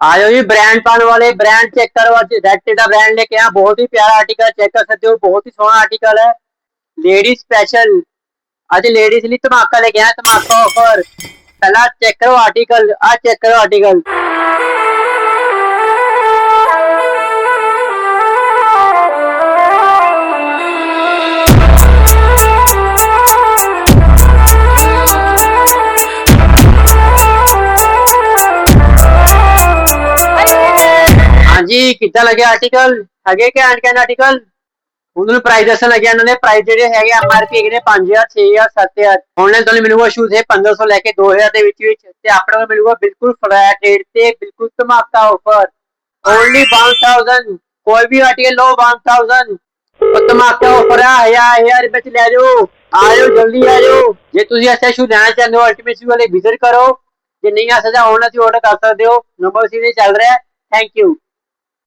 आयो जी ब्रांड पाने वाले ब्रांड चेक करो आज रेड का ब्रांड लेके आया बहुत ही प्यारा आर्टिकल चेक कर सकते हो बहुत ही सोहना आर्टिकल है लेडीज स्पेशल आज लेडीज लिए धमाका लेके आया धमाका ऑफर पहला चेक करो आर्टिकल आज चेक करो आर्टिकल हाँ जी कितना लगे आर्टिकल है क्या कहना आर्टिकल उन्होंने प्राइस दसन लगे उन्होंने प्राइस ਜਿਹੜੇ ਹੈਗੇ ਐਮਆਰਪੀ ਹੈਗੇ ਨੇ 5000 6000 7000 ਆਨਲਾਈਨ ਤੁਹਾਨੂੰ ਮਿਲੂਗਾ ਸ਼ੂਜ਼ ਇਹ 1500 ਲੈ ਕੇ 2000 ਦੇ ਵਿੱਚ ਵਿੱਚ ਤੇ ਆਪਣੇ ਕੋਲ ਮਿਲੂਗਾ ਬਿਲਕੁਲ ਫਲੈਟ ਰੇਟ ਤੇ ਬਿਲਕੁਲ ਧਮਾਕਾ ਆਫਰ ਓਨਲੀ 1000 ਕੋਈ ਵੀ ਆਰਟੀਕਲ ਲਓ 1000 ਉਹ ਧਮਾਕਾ ਆਫਰ ਆ 1000 ਰੁਪਏ ਚ ਲੈ ਜਾਓ ਆਇਓ ਜਲਦੀ ਆਇਓ ਜੇ ਤੁਸੀਂ ਐਸਾ ਸ਼ੂ ਲੈਣਾ ਚਾਹੁੰਦੇ ਹੋ ਅਲਟੀਮੇਟ ਸ਼ੂ ਵਾਲੇ ਵਿਜ਼ਿਟ ਕਰੋ ਜੇ ਨਹੀਂ ਆ ਸਕਦਾ ਆਨਲਾਈਨ ਆਰਡਰ ਕਰ ਸਕਦੇ ਹੋ ਨੰਬਰ ਸੀ ਚੱਲ ਰਿਹਾ ਹੈ ਥੈਂਕ ਯੂ